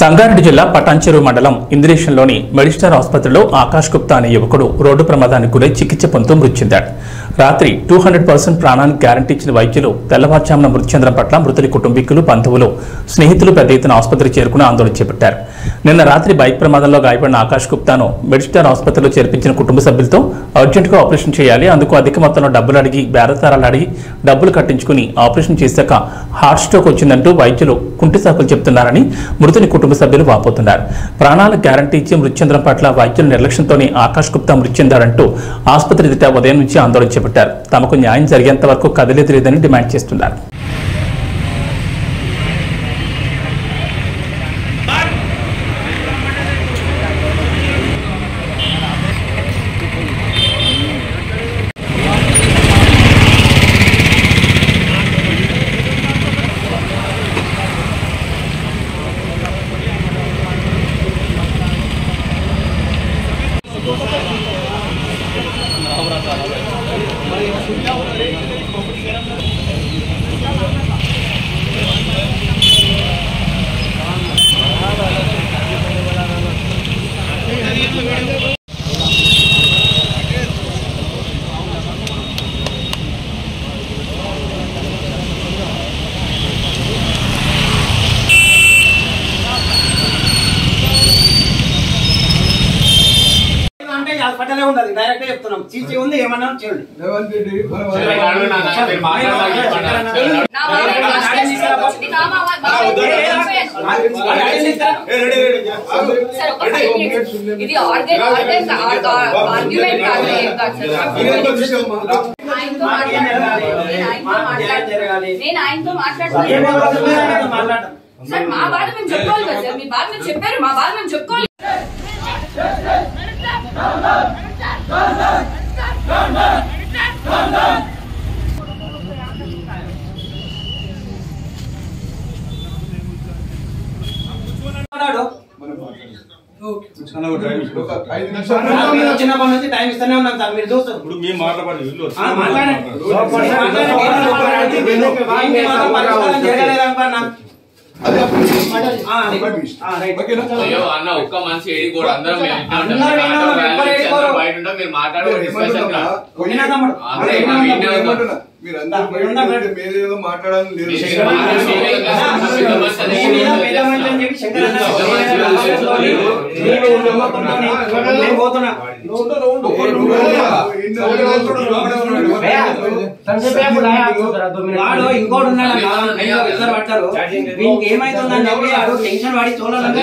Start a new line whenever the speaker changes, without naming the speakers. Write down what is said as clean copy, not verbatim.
సంగారెడ్డి జిల్లా పటాన్చెరు మండలం ఇంద్రేషన్లోని మెడిస్టార్ ఆసుపత్రిలో ఆకాష్ గుప్తా అనే యువకుడు రోడ్డు ప్రమాదానికి గురై చికిత్స పొందుతూ మృతి చెందాడు. రాత్రి 200% ప్రాణానికి గ్యారంటీ ఇచ్చిన వైద్యులు తెల్లవారుజామున మృతి చెందడం పట్ల మృతుడి కుటుంబీకులు, బంధువులు, స్నేహితులు పెద్ద ఎత్తున ఆసుపత్రికి చేరుకుని ఆందోళన చేపట్టారు. నిన్న రాత్రి బైక్ ప్రమాదంలో గాయపడిన ఆకాష్ గుప్తాను మెడిస్టార్ ఆసుపత్రిలో చేర్పించిన కుటుంబ సభ్యులతో అర్జెంటుగా ఆపరేషన్ చేయాలి, అందుకు అధిక మొత్తంలో డబ్బులు అడిగి బేరసారాలు అడిగి డబ్బులు కట్టించుకుని ఆపరేషన్ చేశాక హార్ట్ స్ట్రోక్ వచ్చిందంటూ వైద్యులు కుంటి సాకులు చెబుతున్నారని మృతుని కుటుంబ సభ్యులు వాపోతున్నారు. ప్రాణాలకు గ్యారంటీ ఇచ్చి మృతి చెందడం పట్ల వైద్యుల నిర్లక్ష్యంతోనే ఆకాష్ గుప్తా మృతి చెందారంటూ ఆసుపత్రి ఎదుట ఉదయం నుంచి ఆందోళన చేపట్టారు. తమకు న్యాయం జరిగేంత వరకు కదిలేదు లేదని డిమాండ్ చేస్తున్నారు.
పట్టలే ఉండదు డైరెక్ట్ చెప్తున్నాం. చీచి ఉంది ఏమన్నా చేయండి.
నేను ఆయనతో మాట్లాడుతున్నాను. సార్ మా బాధ మేము చెప్పుకోవాలి కదా సార్. మీ బాధ మేము చెప్పారు, మా బాధ మేము చెప్పుకోవాలి.
చిన్నప్పటి నుంచి టైం ఇస్తూనే ఉన్నాం సార్. మీరు చూస్తారు ఇప్పుడు మేము
ఒక్క మనిషి ఏడి కూడా అందరం
మీరేదో మాట్లాడాలని లేదు.
వాడు ఇంకోటి ఉన్నాడు పడతారు. వీనికి ఏమైతుందని చెప్పి టెన్షన్ పడి చూడాలంటే